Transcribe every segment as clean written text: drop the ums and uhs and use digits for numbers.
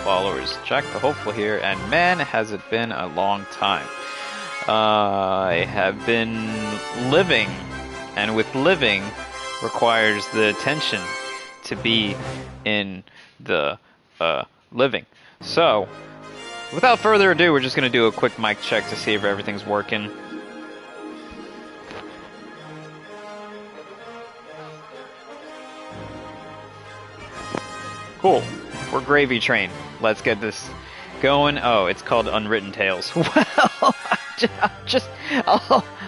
followers. Jack the Hopeful here, and man, has it been a long time. I have been living, and with living requires the attention to be in the living. So, without further ado, we're just going to do a quick mic check to see if everything's working. Cool. We're Gravy Train. Let's get this going. Oh, it's called Unwritten Tales. Well,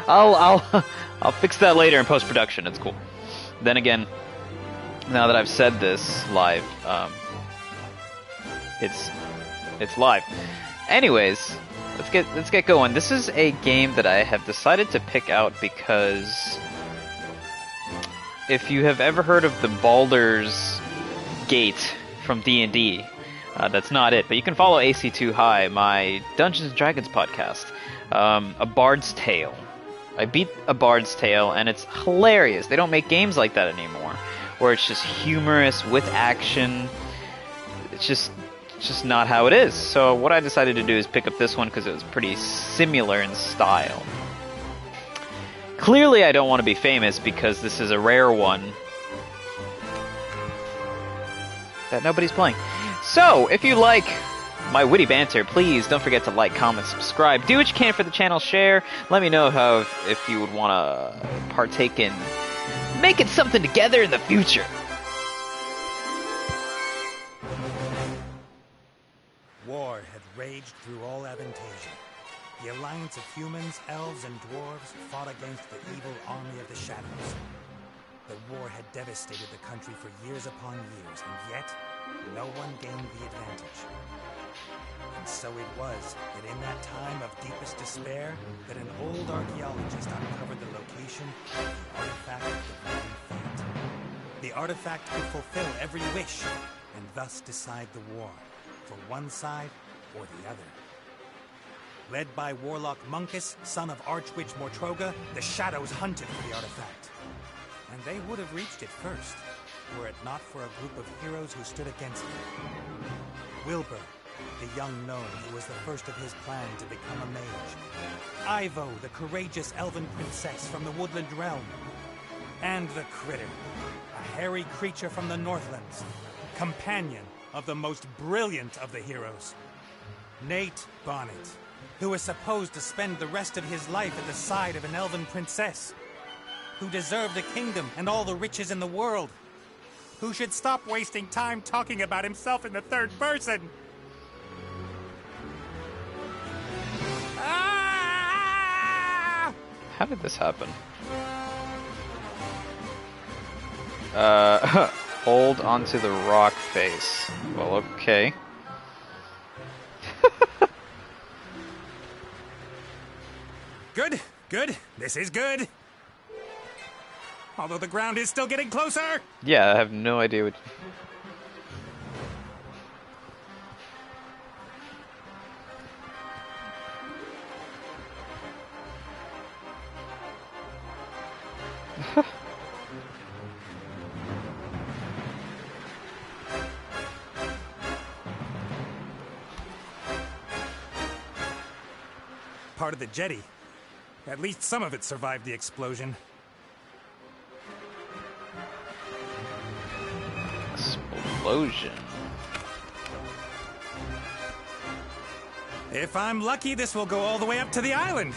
I'll fix that later in post-production. It's cool. Then again, now that I've said this live, it's live. Anyways, let's get going. This is a game that I have decided to pick out because if you have ever heard of the Baldur's Gate from D&D, that's not it, but you can follow AC2 High, my Dungeons & Dragons podcast. A Bard's Tale. I beat A Bard's Tale, and it's hilarious. They don't make games like that anymore, where it's just humorous with action. It's just not how it is. So what I decided to do is pick up this one because it was pretty similar in style. Clearly I don't want to be famous because this is a rare one that nobody's playing. So, if you like my witty banter, please don't forget to like, comment, subscribe. Do what you can for the channel, share. Let me know if you would want to partake in making something together in the future. War had raged through all Avantasia. The alliance of humans, elves, and dwarves fought against the evil army of the Shadows. The war had devastated the country for years upon years, and yet no one gained the advantage. And so it was that in that time of deepest despair, that an old archaeologist uncovered the location of the artifact of divine fate. The artifact could fulfill every wish, and thus decide the war, for one side or the other. Led by Warlock Munkus, son of Archwitch Mortroga, the Shadows hunted for the artifact. And they would have reached it first, were it not for a group of heroes who stood against them. Wilbur, the young gnome who was the first of his clan to become a mage. Ivo, the courageous elven princess from the Woodland Realm. And the Critter, a hairy creature from the Northlands, companion of the most brilliant of the heroes, Nate Bonnet, who was supposed to spend the rest of his life at the side of an elven princess, who deserved a kingdom and all the riches in the world, who should stop wasting time talking about himself in the third person. Ah! How did this happen? Hold onto the rock face. Well, okay. Good, good. This is good. Although the ground is still getting closer. Yeah, I have no idea what... Part of the jetty. At least some of it survived the explosion. Explosion. If I'm lucky, this will go all the way up to the island.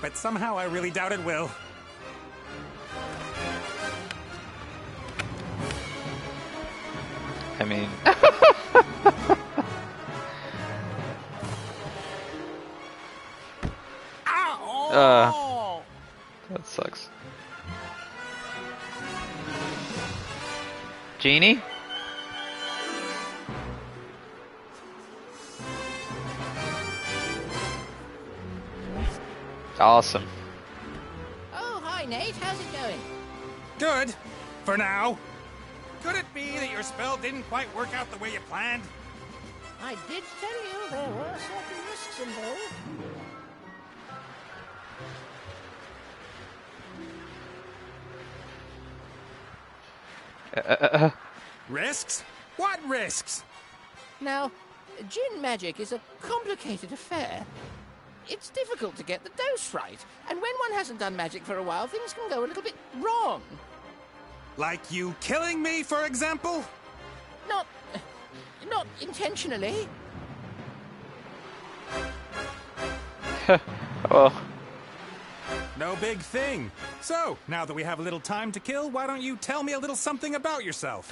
But somehow I really doubt it will. I mean... that sucks. Genie? Awesome. Oh, hi, Nate. How's it going? Good. For now. Could it be that your spell didn't quite work out the way you planned? I did tell you there were certain risks involved. Risks? What risks? Now, Jinn magic is a complicated affair. It's difficult to get the dose right, and when one hasn't done magic for a while, things can go a little bit wrong. Like you killing me, for example? Not intentionally. Oh. No big thing. So, now that we have a little time to kill, why don't you tell me a little something about yourself?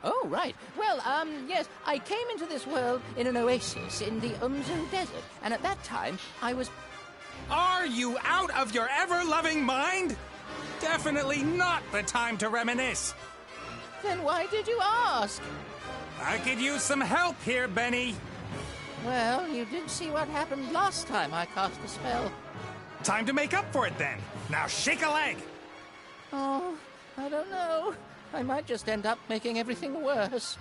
Oh, right. Well, yes, I came into this world in an oasis in the Umzu Desert, and at that time, I was... Are you out of your ever-loving mind? Definitely not the time to reminisce. Then why did you ask? I could use some help here, Benny. Well, you did see what happened last time I cast a spell. Time to make up for it, then. Now shake a leg. Oh, I don't know. I might just end up making everything worse.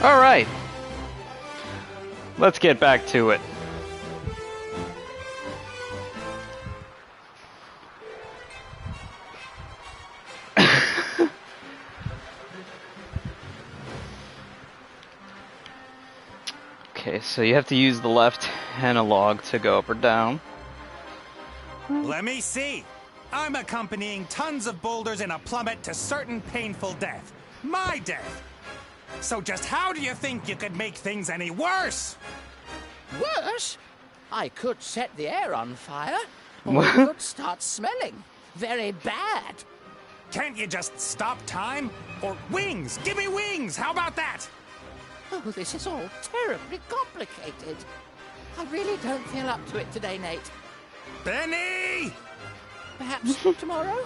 Alright. Let's get back to it. Okay, so you have to use the left analog to go up or down. Let me see. I'm accompanying tons of boulders in a plummet to certain painful death. My death. So just how do you think you could make things any worse? Worse? I could set the air on fire, or it could start smelling. Very bad. Can't you just stop time? Or wings! Give me wings! How about that? Oh, this is all terribly complicated. I really don't feel up to it today, Nate. Benny! Perhaps tomorrow?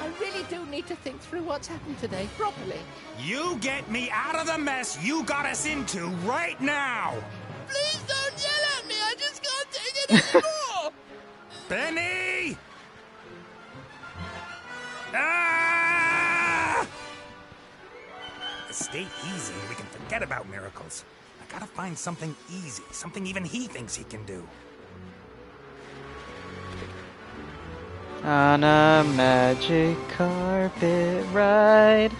I really do need to think through what's happened today properly. You get me out of the mess you got us into right now! Please don't yell at me! I just can't take it anymore! Benny! Ah! Stay easy and we can forget about miracles. I gotta find something easy, something even he thinks he can do. On a magic carpet ride.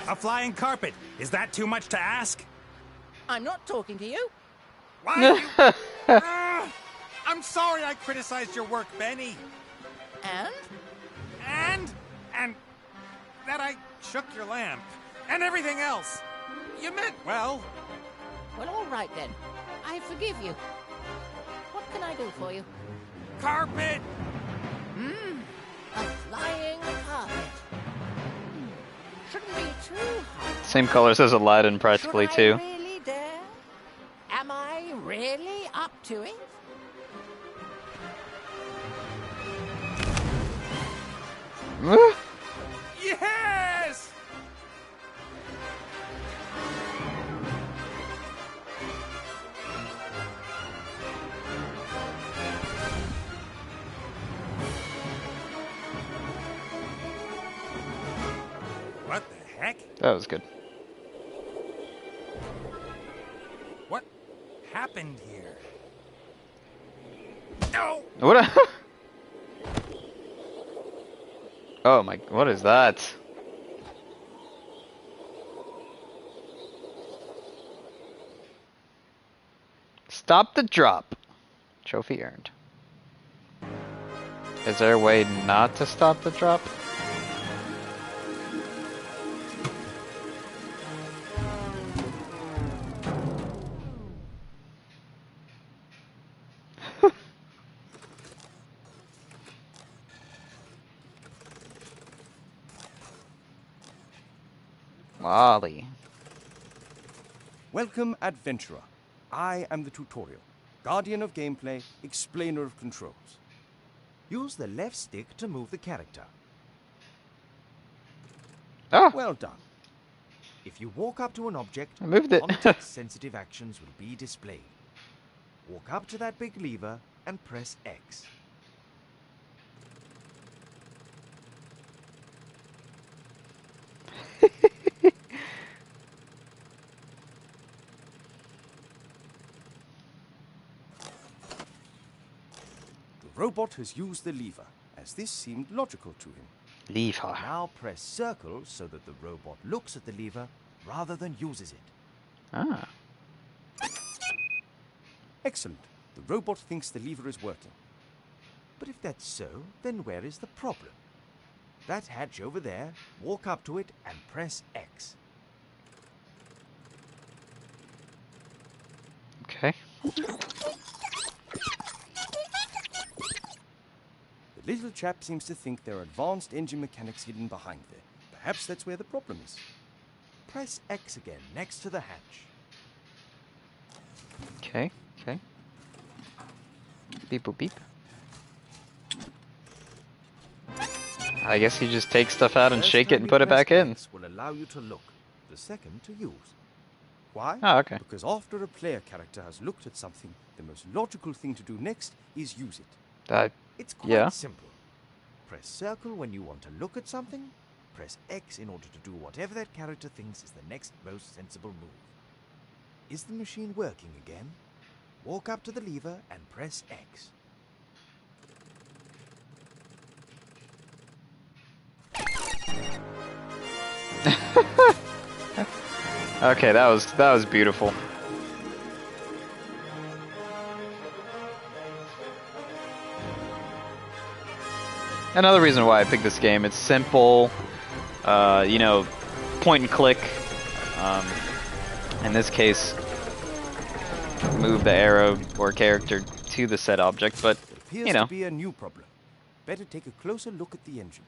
A flying carpet. Is that too much to ask? I'm not talking to you. Why? I'm sorry I criticized your work, Benny. And? And that I shook your lamp. And everything else. You meant well. Well, all right then. I forgive you. What can I do for you? Carpet! A flying carpet. Shouldn't be too hot. Same colors as Aladdin, practically, Should I too. really dare? Am I really up to it? Yes! What the heck? That was good. What happened here? No! What? Oh my, what is that? Stop the drop. Trophy earned. Is there a way not to stop the drop? Wally. Welcome, adventurer. I am the tutorial, guardian of gameplay, explainer of controls. Use the left stick to move the character. Oh, Well done. If you walk up to an object, I moved it. context-sensitive actions will be displayed. Walk up to that big lever and press X. The robot has used the lever, as this seemed logical to him. Leave her. Now press circle so that the robot looks at the lever rather than uses it. Ah. Excellent. The robot thinks the lever is working. But if that's so, then where is the problem? That hatch over there, walk up to it and press X. Okay. The little chap seems to think there are advanced engine mechanics hidden behind there. Perhaps that's where the problem is. Press X again next to the hatch. Okay. Okay. Beep boop beep. I guess you just take stuff out and First shake it time and you put it press back in. X will allow you to look. The second to use. Why? Oh, okay. Because after a player character has looked at something, the most logical thing to do next is use it. It's quite Yeah. simple. Press circle when you want to look at something. Press X in order to do whatever that character thinks is the next most sensible move. Is the machine working again? Walk up to the lever and press X. Okay, that was beautiful. Another reason why I picked this game, it's simple, you know, point and click. In this case, move the arrow or character to the said object, but, There appears you know. to be a new problem. Better take a closer look at the engine.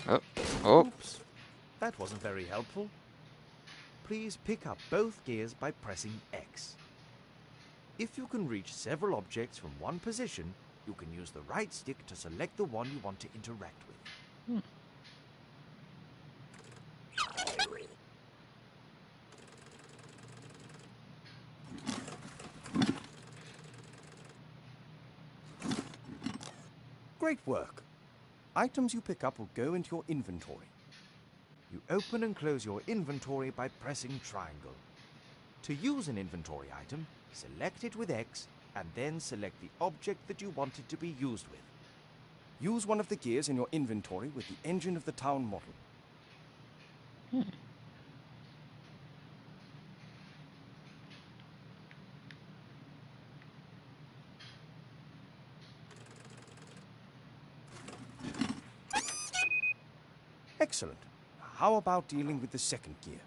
Oh, Oops, that wasn't very helpful. Please pick up both gears by pressing X. If you can reach several objects from one position, you can use the right stick to select the one you want to interact with. Great work. Items you pick up will go into your inventory. You open and close your inventory by pressing triangle. To use an inventory item, select it with X and then select the object that you want it to be used with. Use one of the gears in your inventory with the engine of the town model. Excellent. How about dealing with the second gear?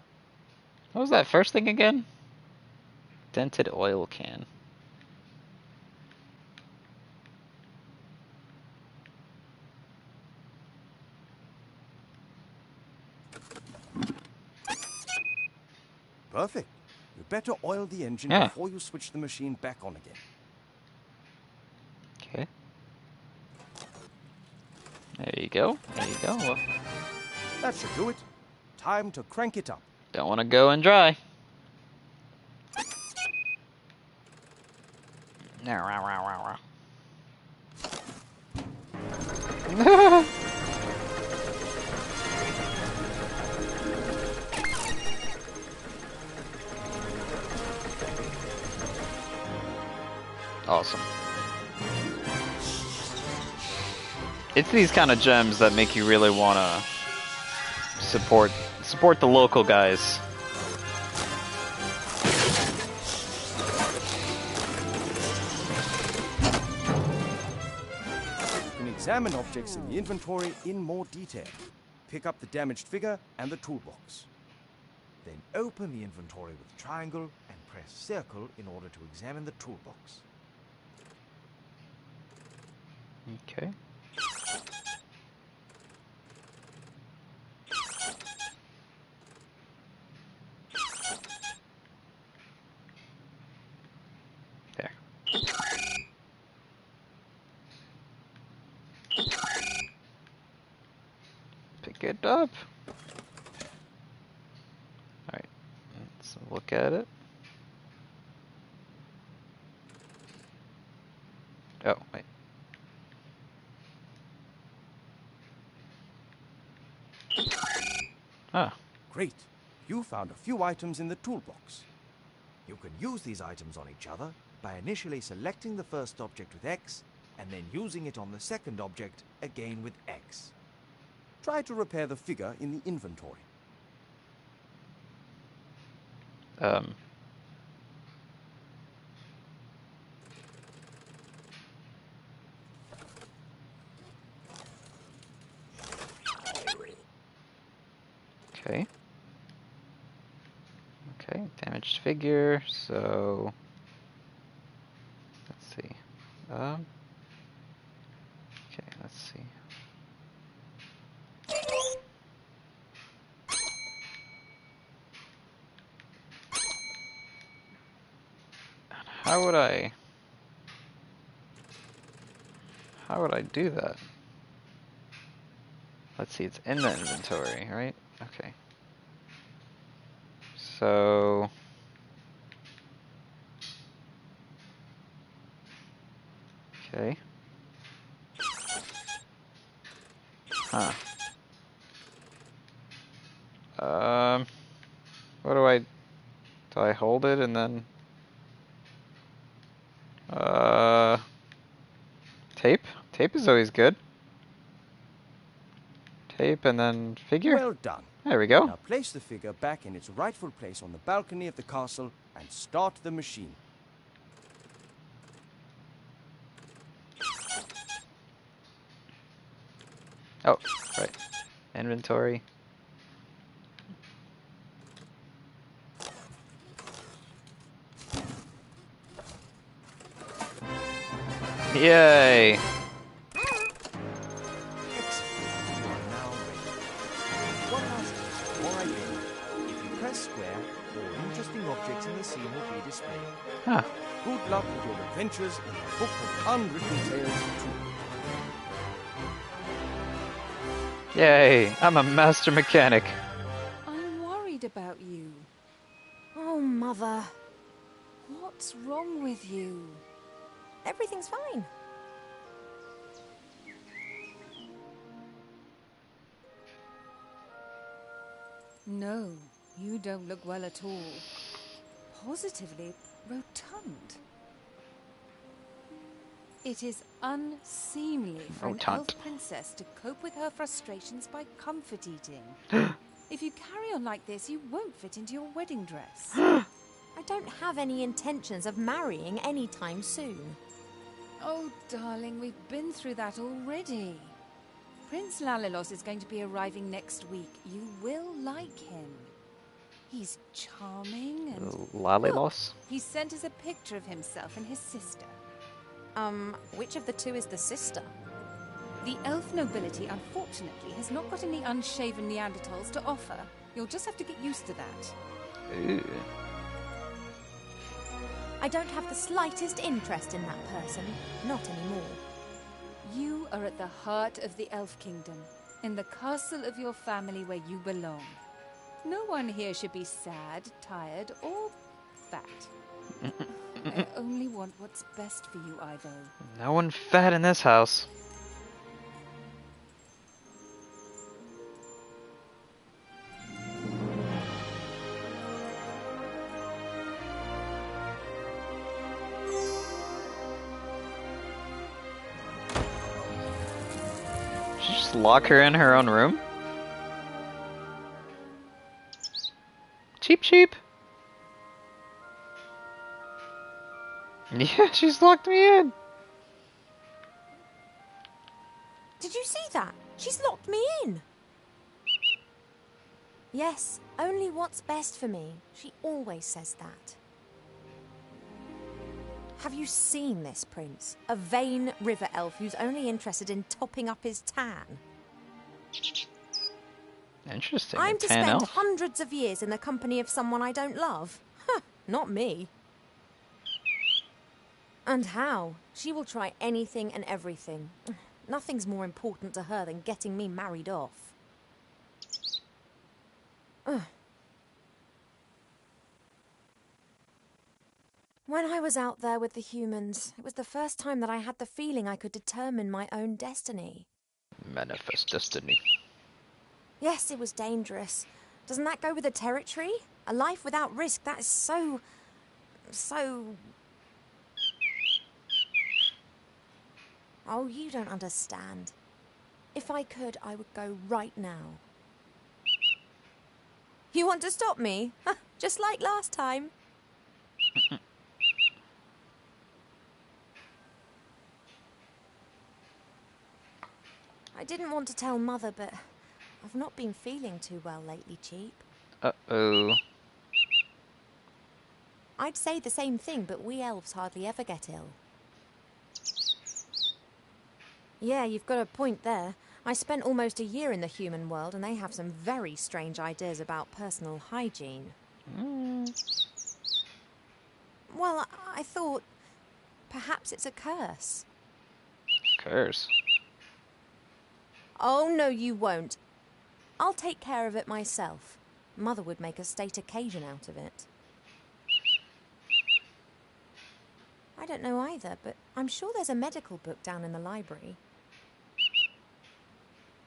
what was that first thing again? Dented oil can. Perfect. You better oil the engine Yeah. before you switch the machine back on again. Okay. There you go. There you go. Well, That should do it. Time to crank it up. don't want to go and dry. Awesome. It's these kind of gems that make you really want to support the local guys. You can examine objects in the inventory in more detail. Pick up the damaged figure and the toolbox. Then open the inventory with triangle and press circle in order to examine the toolbox. Okay. There. Pick it up. Alright, let's look at it. Oh, wait. Ah, Great. You found a few items in the toolbox. You can use these items on each other by initially selecting the first object with X and then using it on the second object again with X. Try to repair the figure in the inventory. okay. Okay, damaged figure, so let's see. Okay, let's see. How would I... How would I do that? Let's see, it's in the inventory, right? Okay. So... Okay. Huh. What do I... Do I hold it and then... Tape? Tape is always good. Tape and then figure? Well done. There we go. Now place the figure back in its rightful place on the balcony of the castle and start the machine. Oh, right. Inventory. Yay! Excellent. You are now ready. One last thing before I begin. If you press square, all interesting objects in the scene will be displayed. Huh. Good luck with your adventures in the Book of Unwritten Tales 2. Yay! I'm a master mechanic. I'm worried about you. Oh, Mother. What's wrong with you? Everything's fine. No, you don't look well at all. Positively rotund. It is unseemly for an elf princess to cope with her frustrations by comfort eating. If you carry on like this, you won't fit into your wedding dress. I don't have any intentions of marrying anytime soon. Oh, darling, we've been through that already. Prince Lalilos is going to be arriving next week. You will like him. He's charming and... Lalilos? He sent us a picture of himself and his sister. Which of the two is the sister? The elf nobility, unfortunately, has not got any unshaven Neanderthals to offer. You'll just have to get used to that. Ooh. I don't have the slightest interest in that person. Not anymore. You are at the heart of the Elf Kingdom, in the castle of your family where you belong. No one here should be sad, tired, or fat. I only want what's best for you, Ivo. No one fat in this house. Should you just lock her in her own room? Cheap, cheap. Yeah, she's locked me in. Did you see that? She's locked me in. Yes, only what's best for me. She always says that. Have you seen this prince? A vain river elf who's only interested in topping up his tan. Interesting. I'm to tan spend elf. hundreds of years in the company of someone I don't love? Huh, not me. And how? She will try anything and everything. Nothing's more important to her than getting me married off. Ugh. When I was out there with the humans, it was the first time that I had the feeling I could determine my own destiny. Manifest destiny. Yes, it was dangerous. Doesn't that go with the territory? A life without risk, that is so... Oh, you don't understand. If I could, I would go right now. You want to stop me? Just like last time. I didn't want to tell Mother, but I've not been feeling too well lately, Cheap. Uh-oh. I'd say the same thing, but we elves hardly ever get ill. Yeah, you've got a point there. I spent almost a year in the human world, and they have some very strange ideas about personal hygiene. Well, I thought perhaps it's a curse. Curse. Oh, no, you won't. I'll take care of it myself. Mother would make a state occasion out of it. I don't know either, but I'm sure there's a medical book down in the library.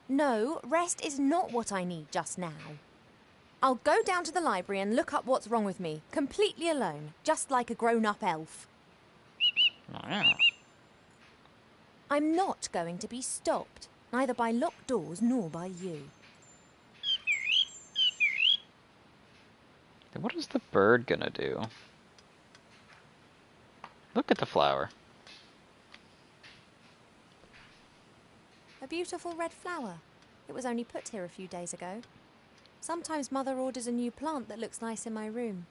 No, rest is not what I need just now. I'll go down to the library and look up what's wrong with me, completely alone, just like a grown-up elf. Oh, yeah. I'm not going to be stopped, neither by locked doors nor by you. What is the bird gonna do? Look at the flower. A beautiful red flower. It was only put here a few days ago. Sometimes Mother orders a new plant that looks nice in my room.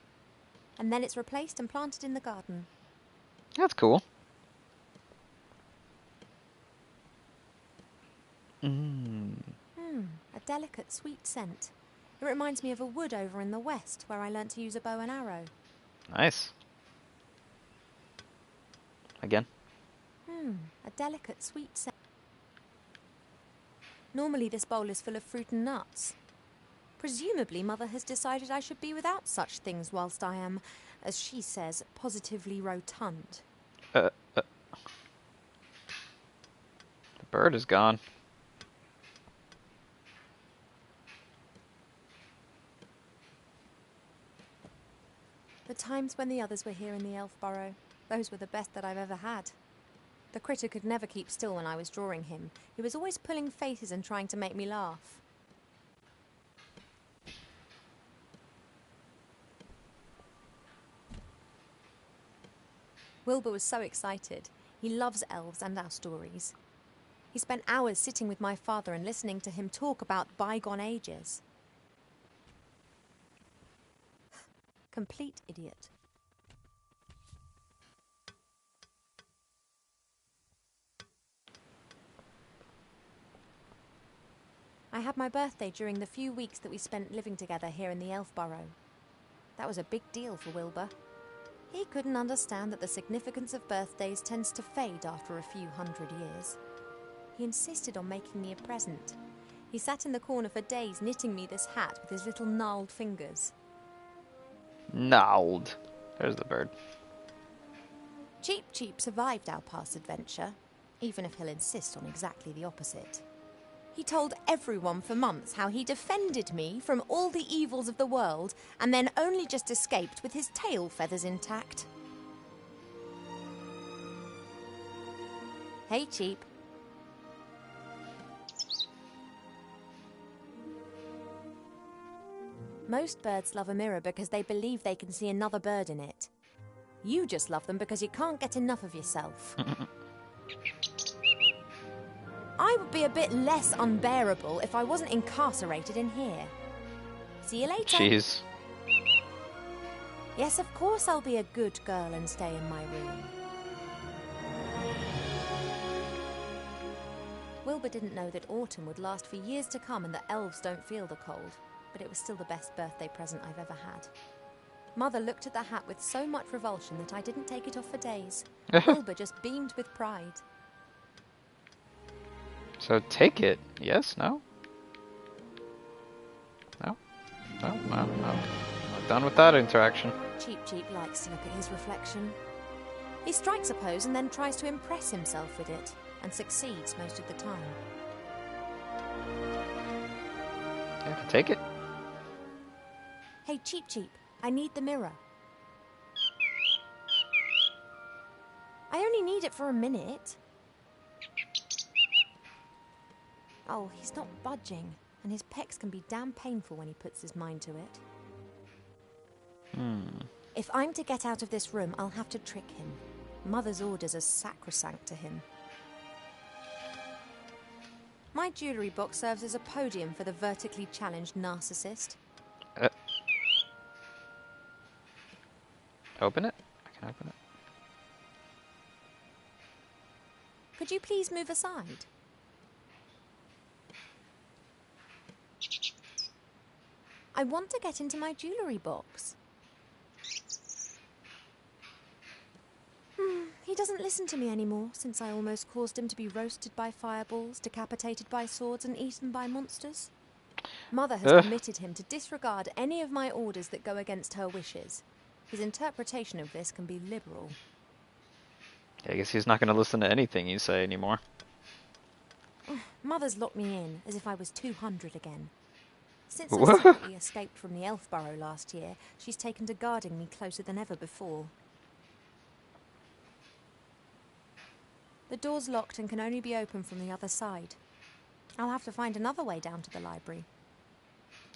And then it's replaced and planted in the garden. That's cool. A delicate, sweet scent. It reminds me of a wood over in the west where I learnt to use a bow and arrow. Nice. Again. A delicate, sweet scent. Normally this bowl is full of fruit and nuts. Presumably Mother has decided I should be without such things whilst I am, as she says, positively rotund. The bird is gone. The times when the others were here in the elf burrow, those were the best that I've ever had. The critter could never keep still when I was drawing him. He was always pulling faces and trying to make me laugh. Wilbur was so excited. He loves elves and our stories. He spent hours sitting with my father and listening to him talk about bygone ages. Complete idiot. I had my birthday during the few weeks that we spent living together here in the Elf Burrow. That was a big deal for Wilbur. He couldn't understand that the significance of birthdays tends to fade after a few hundred years. He insisted on making me a present. He sat in the corner for days knitting me this hat with his little gnarled fingers. Gnarled. There's the bird. Cheep Cheep survived our past adventure, even if he'll insist on exactly the opposite. He told everyone for months how he defended me from all the evils of the world and then only just escaped with his tail feathers intact. Hey, Cheep. Most birds love a mirror because they believe they can see another bird in it. You just love them because you can't get enough of yourself. I would be a bit less unbearable if I wasn't incarcerated in here. See you later. Jeez. Yes, of course I'll be a good girl and stay in my room. Wilbur didn't know that autumn would last for years to come and that elves don't feel the cold, but it was still the best birthday present I've ever had. Mother looked at the hat with so much revulsion that I didn't take it off for days. Wilbur just beamed with pride. So take it. Yes? No? No? No? No? No. Not done with that interaction. Cheep Cheep likes to look at his reflection. He strikes a pose and then tries to impress himself with it, and succeeds most of the time. Yeah, take it. Hey, Cheep Cheep, I need the mirror. I only need it for a minute. Oh, he's not budging, and his pecs can be damn painful when he puts his mind to it. If I'm to get out of this room, I'll have to trick him. Mother's orders are sacrosanct to him. My jewellery box serves as a podium for the vertically challenged narcissist. Open it? I can open it. Could you please move aside? I want to get into my jewellery box. doesn't listen to me anymore since I almost caused him to be roasted by fireballs, decapitated by swords, and eaten by monsters. Mother has permitted him to disregard any of my orders that go against her wishes. His interpretation of this can be liberal. I guess he's not going to listen to anything you say anymore. Mother's locked me in as if I was 200 again. Since I secretly escaped from the Elf Burrow last year, she's taken to guarding me closer than ever before. The door's locked and can only be opened from the other side. I'll have to find another way down to the library.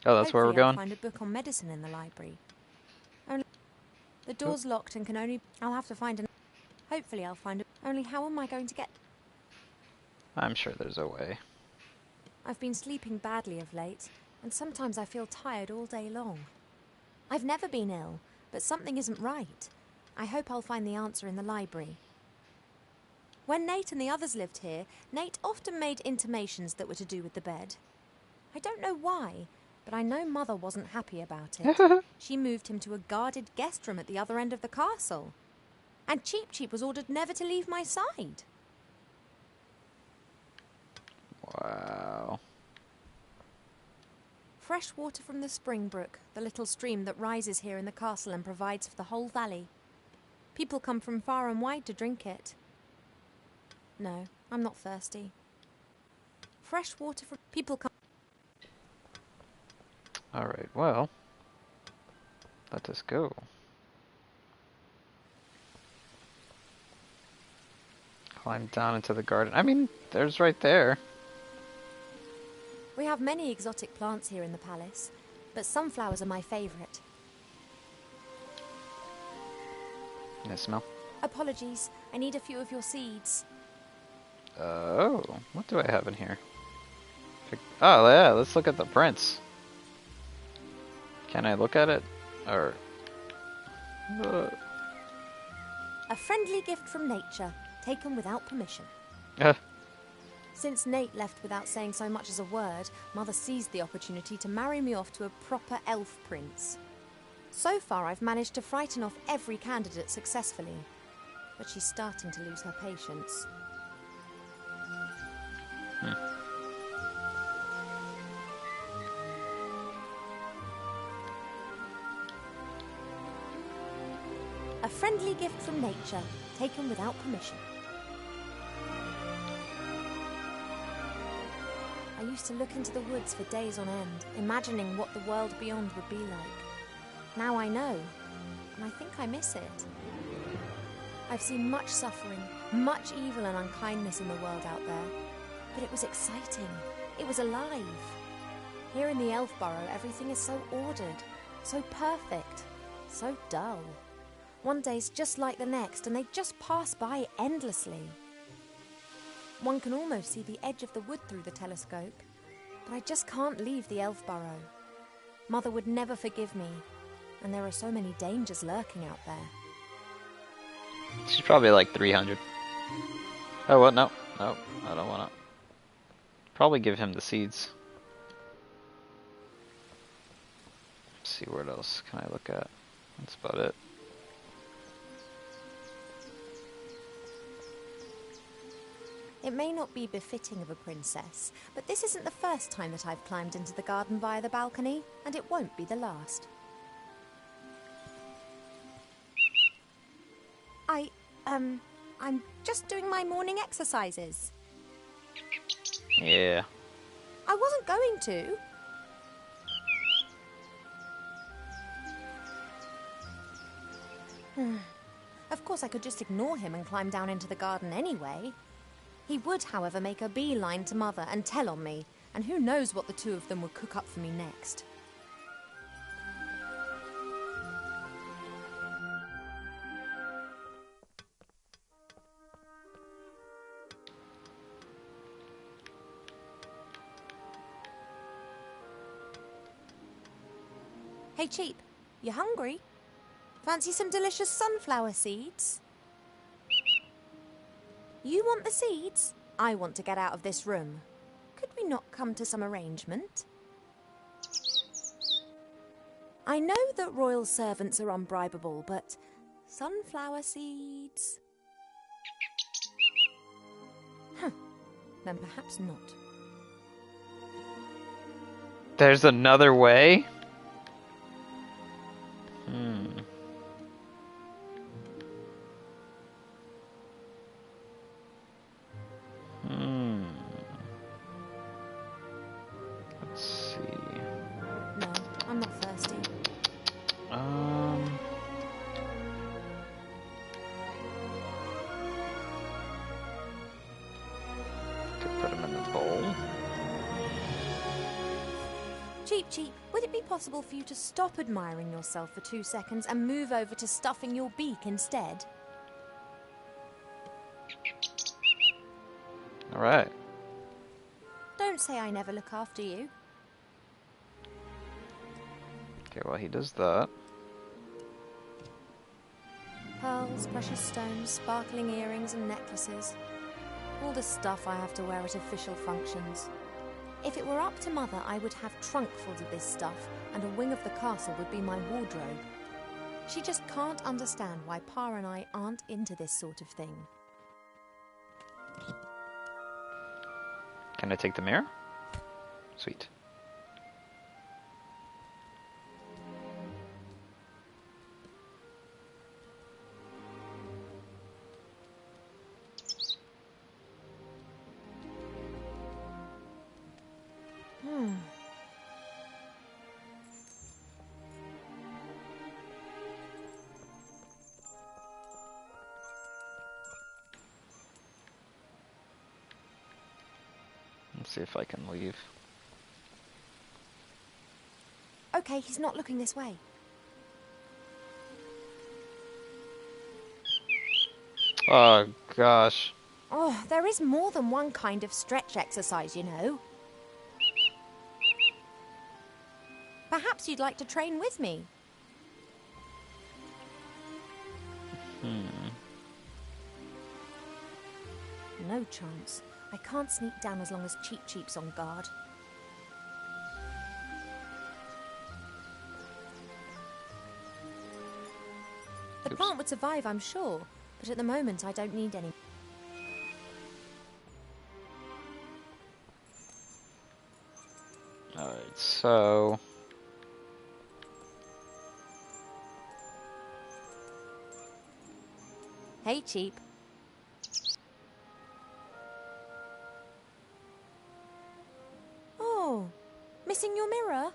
Oh, that's where we're going? I'll find a book on medicine in the library. The door's locked and can only... I'll have to find an... Hopefully I'll find a... Only how am I going to get... I'm sure there's a way. I've been sleeping badly of late, and sometimes I feel tired all day long. I've never been ill, but something isn't right. I hope I'll find the answer in the library. When Nate and the others lived here, Nate often made intimations that were to do with the bed. I don't know why, but I know Mother wasn't happy about it. She moved him to a guarded guest room at the other end of the castle. And Cheep Cheep was ordered never to leave my side. Wow. Fresh water from the Spring Brook, the little stream that rises here in the castle and provides for the whole valley. People come from far and wide to drink it. No, I'm not thirsty. Fresh water from... People come... Alright, well. Let us go. Climb down into the garden. I mean, there's right there. We have many exotic plants here in the palace, but sunflowers are my favourite. Can I smell? Apologies, I need a few of your seeds. Oh, what do I have in here? Oh, yeah, let's look at the prints. Can I look at it? Or... A friendly gift from nature, taken without permission. Since Nate left without saying so much as a word, Mother seized the opportunity to marry me off to a proper elf prince. So far, I've managed to frighten off every candidate successfully, but she's starting to lose her patience. A friendly gift from nature, taken without permission. I used to look into the woods for days on end, imagining what the world beyond would be like. Now I know, and I think I miss it. I've seen much suffering, much evil and unkindness in the world out there, but it was exciting. It was alive. Here in the Elf Burrow, everything is so ordered, so perfect, so dull. One day's just like the next, and they just pass by endlessly. One can almost see the edge of the wood through the telescope, but I just can't leave the Elf Burrow. Mother would never forgive me, and there are so many dangers lurking out there. She's probably like 300. Oh, what? No. No, I don't want to. Probably give him the seeds. Let's see, what else can I look at? That's about it. It may not be befitting of a princess, but this isn't the first time that I've climbed into the garden via the balcony, and it won't be the last. I'm just doing my morning exercises. Yeah. I wasn't going to. Of course, I could just ignore him and climb down into the garden anyway. He would, however, make a beeline to Mother and tell on me, and who knows what the two of them would cook up for me next. Hey, Cheep, you hungry? Fancy some delicious sunflower seeds? You want the seeds? I want to get out of this room. Could we not come to some arrangement? I know that royal servants are unbribable, but sunflower seeds... Then perhaps not. There's another way? Let's see. No, I'm not thirsty. Could put him in the bowl. Cheap, would it be possible for you to stop admiring yourself for 2 seconds and move over to stuffing your beak instead? Alright. Don't say I never look after you. Okay, well, he does that. Pearls, precious stones, sparkling earrings and necklaces. All the stuff I have to wear at official functions. If it were up to Mother, I would have trunkfuls of this stuff, and a wing of the castle would be my wardrobe. She just can't understand why Pa and I aren't into this sort of thing. Can I take the mirror? Sweet. Let's see if I can leave. Okay, he's not looking this way. Oh, gosh. Oh, there is more than one kind of stretch exercise, you know. Perhaps you'd like to train with me. No chance. I can't sneak down as long as Cheap's on guard. The plant would survive, I'm sure, but at the moment I don't need any. Alright, so... Hey, Cheap. Oh, missing your mirror?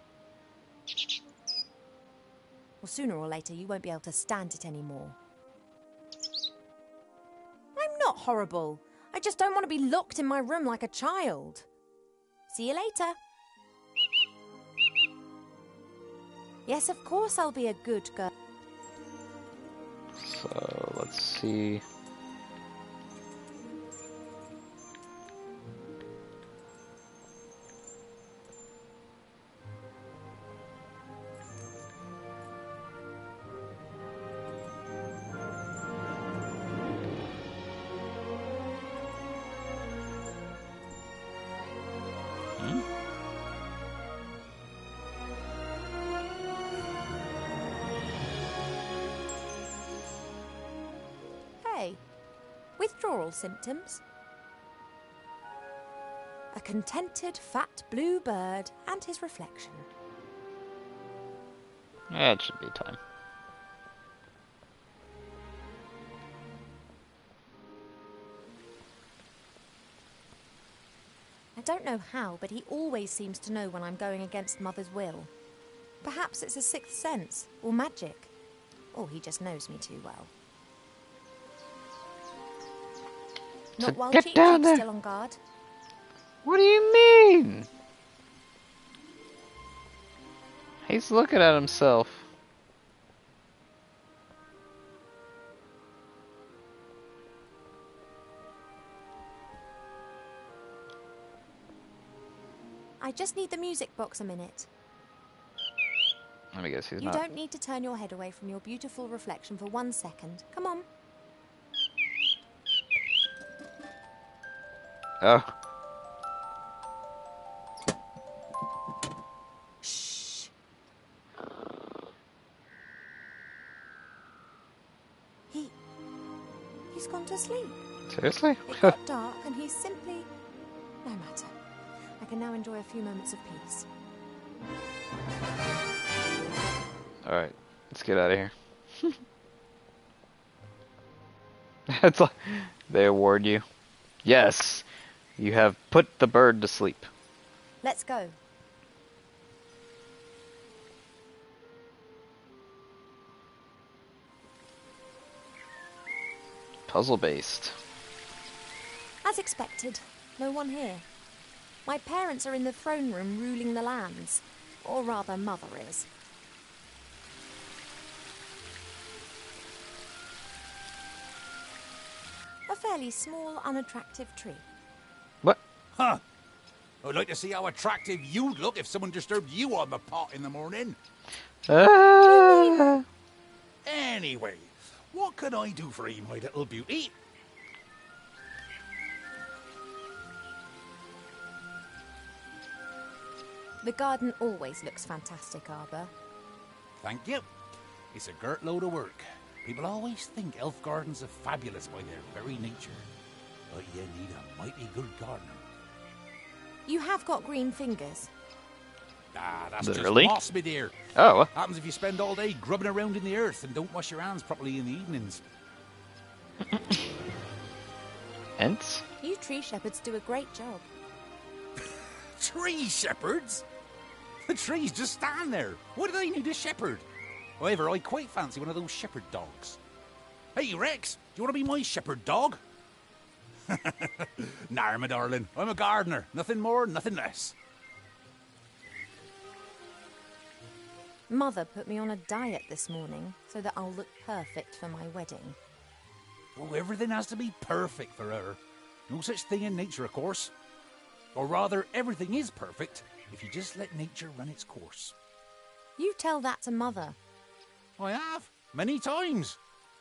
Well, sooner or later you won't be able to stand it anymore. I'm not horrible. I just don't want to be locked in my room like a child. See you later. Yes, of course I'll be a good girl. So, let's see... Hey, withdrawal symptoms? A contented fat blue bird and his reflection. Yeah, it should be time. I don't know how, but he always seems to know when I'm going against Mother's will. Perhaps it's a sixth sense, or magic. Or he just knows me too well. Not while get Cheap's down there. still on guard. What do you mean? He's looking at himself. I just need the music box a minute. Let me guess, he's You not. don't need to turn your head away from your beautiful reflection for 1 second. Come on. Oh. Shh. He's gone to sleep. Seriously? It got dark and he simply... No matter. I can now enjoy a few moments of peace. Alright, let's get out of here. It's like they award you. Yes, you have put the bird to sleep. Let's go. Puzzle-based. As expected, no one here. My parents are in the throne room ruling the lands. Or rather, Mother is. A fairly small, unattractive tree. What? Huh. I'd like to see how attractive you'd look if someone disturbed you on the pot in the morning. Ah! Anyway, what can I do for you, my little beauty? The garden always looks fantastic, Arbor. Thank you. It's a girt load of work. People always think elf gardens are fabulous by their very nature. But you need a mighty good gardener. You have got green fingers. Ah, that's Literally? just moss, my dear. Oh, Happens if you spend all day grubbing around in the earth and don't wash your hands properly in the evenings. Ents? You tree shepherds do a great job. Tree shepherds? The trees just stand there. What do they need a shepherd? However, I quite fancy one of those shepherd dogs. Hey, Rex, do you want to be my shepherd dog? Nah, my darling. I'm a gardener. Nothing more, nothing less. Mother put me on a diet this morning so that I'll look perfect for my wedding. Oh, everything has to be perfect for her. No such thing in nature, of course. Or rather, everything is perfect if you just let nature run its course. You tell that to Mother. I have, many times.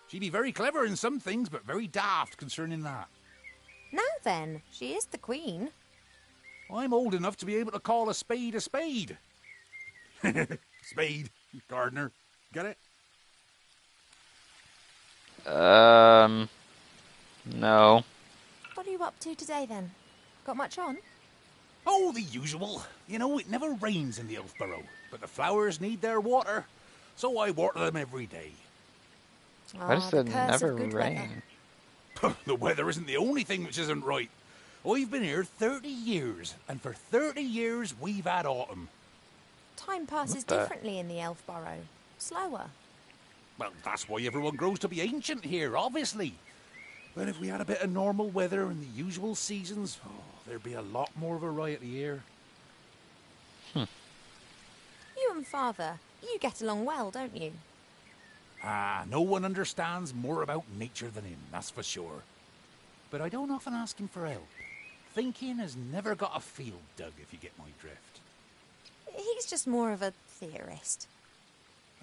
She'd be very clever in some things, but very daft concerning that. Now then, she is the queen. I'm old enough to be able to call a spade a spade. Spade, gardener. Get it? No. What are you up to today then? Got much on? Oh, the usual. You know, it never rains in the Elfborough, but the flowers need their water, so I water them every day. Why does the it curse never of good rain? weather. The weather isn't the only thing which isn't right. I've been here 30 years, and for 30 years we've had autumn. Time passes What the- differently in the Elfborough. Slower. Well, that's why everyone grows to be ancient here, obviously. But if we had a bit of normal weather and the usual seasons, there'd be a lot more variety here. You and Father, you get along well, don't you? Ah, no one understands more about nature than him, that's for sure. But I don't often ask him for help. Thinking has never got a field dug, if you get my drift. He's just more of a theorist.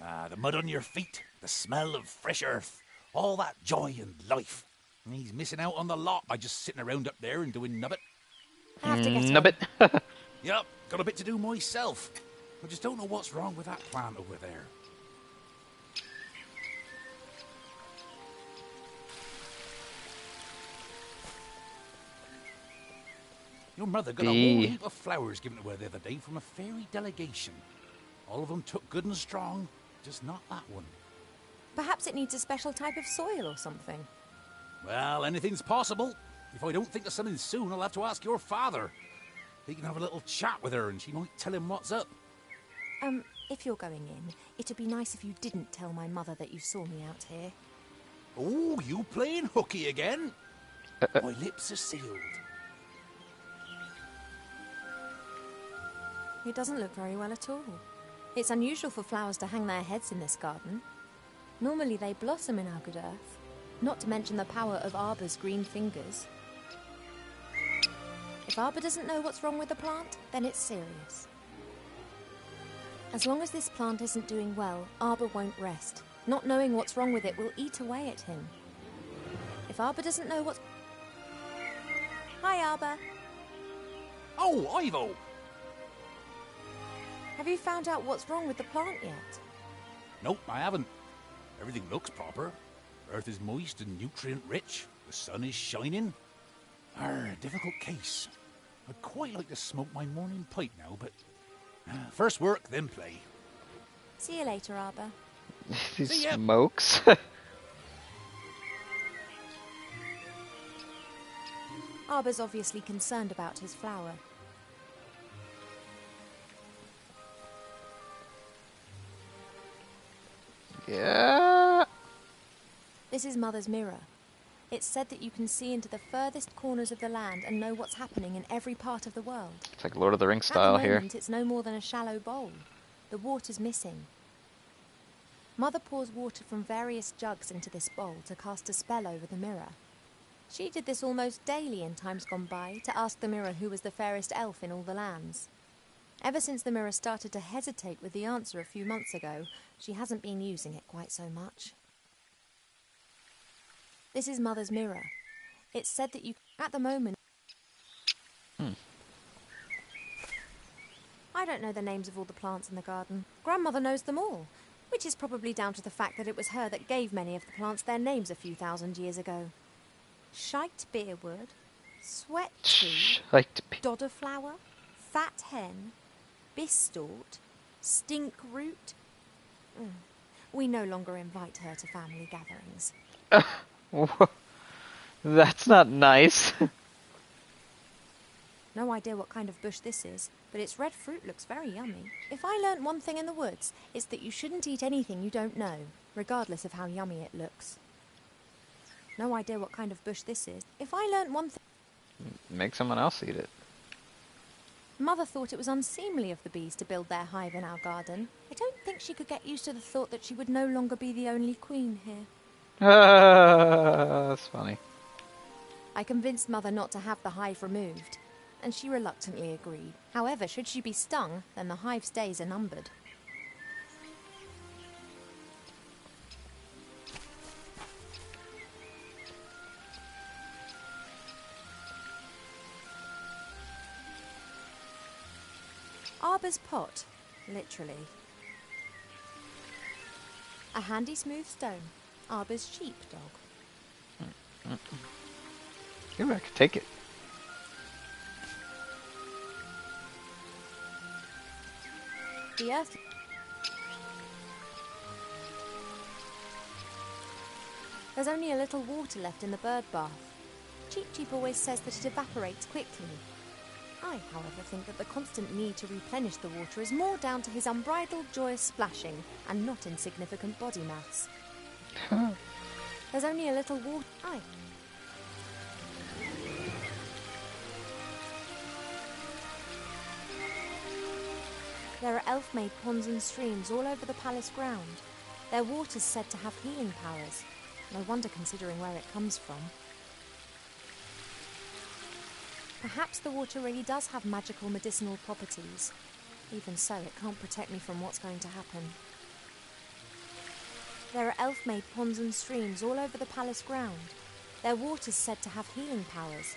Ah, the mud on your feet, the smell of fresh earth, all that joy and life. And he's missing out on the lot by just sitting around up there and doing nubbit. I have to get on. Nubbit. Yup, got a bit to do myself. I just don't know what's wrong with that plant over there. Your mother got a whole heap of flowers given to her the other day from a fairy delegation. All of them took good and strong, just not that one. Perhaps it needs a special type of soil or something. Well, anything's possible. If I don't think of something soon, I'll have to ask your father. He can have a little chat with her and she might tell him what's up. If you're going in, it'd be nice if you didn't tell my mother that you saw me out here. Oh, you playing hooky again? My lips are sealed. It doesn't look very well at all. It's unusual for flowers to hang their heads in this garden. Normally they blossom in our good earth, not to mention the power of Arbor's green fingers. If Arbor doesn't know what's wrong with the plant, then it's serious. As long as this plant isn't doing well, Arbor won't rest. Not knowing what's wrong with it will eat away at him. If Arbor doesn't know what's... Hi, Arbor. Oh, Ivo! Have you found out what's wrong with the plant yet? Nope, I haven't. Everything looks proper. Earth is moist and nutrient rich. The sun is shining. Difficult case. I'd quite like to smoke my morning pipe now, but first work, then play. See you later, Arbor. He See ya. smokes. Arbor's obviously concerned about his flower. Yeah. This is Mother's mirror. It's said that you can see into the furthest corners of the land and know what's happening in every part of the world. It's like Lord of the Rings At style the here. moment, it's no more than a shallow bowl. The water's missing. Mother pours water from various jugs into this bowl to cast a spell over the mirror. She did this almost daily in times gone by to ask the mirror who was the fairest elf in all the lands. Ever since the mirror started to hesitate with the answer a few months ago, she hasn't been using it quite so much. This is Mother's mirror. It's said that you, at the moment... I don't know the names of all the plants in the garden. Grandmother knows them all, which is probably down to the fact that it was her that gave many of the plants their names a few thousand years ago. Shite beerwood, sweat tree, dodder flower, fat hen, bistort, stink root. We no longer invite her to family gatherings. That's not nice. No idea what kind of bush this is, but its red fruit looks very yummy. If I learnt one thing in the woods, it's that you shouldn't eat anything you don't know, regardless of how yummy it looks. No idea what kind of bush this is. If I learnt one thing... Make someone else eat it. Mother thought it was unseemly of the bees to build their hive in our garden. I don't think she could get used to the thought that she would no longer be the only queen here. That's funny. I convinced Mother not to have the hive removed, and she reluctantly agreed. However, should she be stung, then the hive's days are numbered. Arbor's pot, literally. A handy smooth stone, Arbor's sheepdog. Ooh, I could take it. The earth... There's only a little water left in the bird bath. Cheep Cheep always says that it evaporates quickly. I, however, think that the constant need to replenish the water is more down to his unbridled joyous splashing and not insignificant body mass. There's only a little water... Aye. There are elf-made ponds and streams all over the palace ground. Their water's said to have healing powers. No wonder considering where it comes from. Perhaps the water really does have magical medicinal properties. Even so, it can't protect me from what's going to happen. There are elf-made ponds and streams all over the palace ground. Their water's said to have healing powers.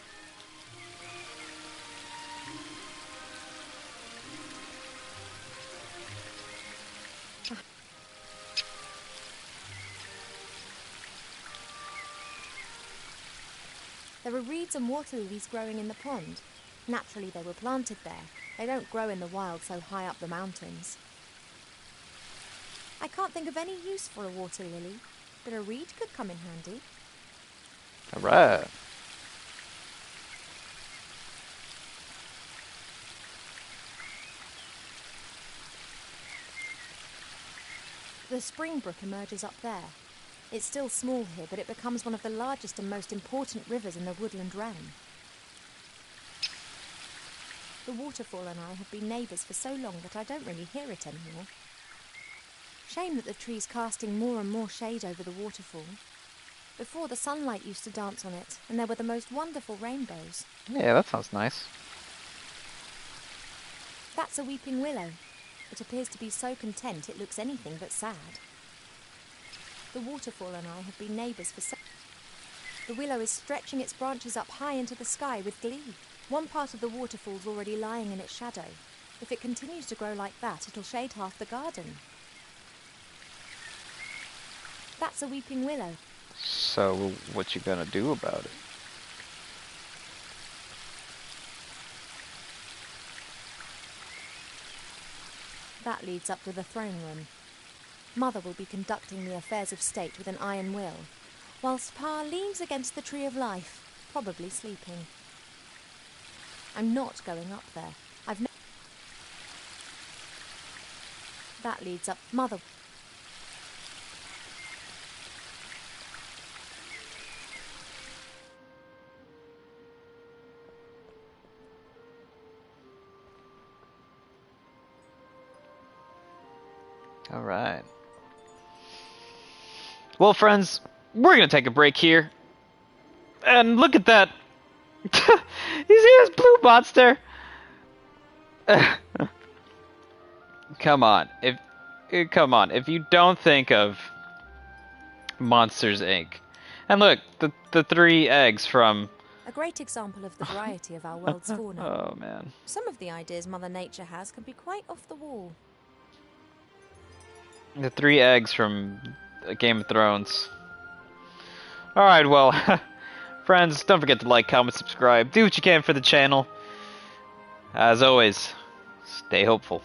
There are reeds and water lilies growing in the pond. Naturally, they were planted there. They don't grow in the wild so high up the mountains. I can't think of any use for a water lily, but a reed could come in handy. Alright. The spring brook emerges up there. It's still small here, but it becomes one of the largest and most important rivers in the woodland realm. The waterfall and I have been neighbours for so long that I don't really hear it anymore. Shame that the tree's casting more and more shade over the waterfall. Before, the sunlight used to dance on it, and there were the most wonderful rainbows. Yeah, that sounds nice. That's a weeping willow. It appears to be so content it looks anything but sad. The waterfall and I have been neighbours for so... The willow is stretching its branches up high into the sky with glee. One part of the waterfall's already lying in its shadow. If it continues to grow like that, it'll shade half the garden. That's a weeping willow. So, what you gonna do about it? That leads up to the throne room. Mother will be conducting the affairs of state with an iron will, whilst Pa leans against the Tree of Life, probably sleeping. I'm not going up there. That leads up... Mother... Alright. Well, friends, we're gonna take a break here. And look at that! You see this blue monster? Come on. If you don't think of Monsters Inc. And look, the 3 eggs from... A great example of the variety of our world's fauna. Oh, man. Some of the ideas Mother Nature has can be quite off the wall. The 3 eggs from Game of Thrones. Alright, well, friends, don't forget to like, comment, subscribe. Do what you can for the channel. As always, stay hopeful.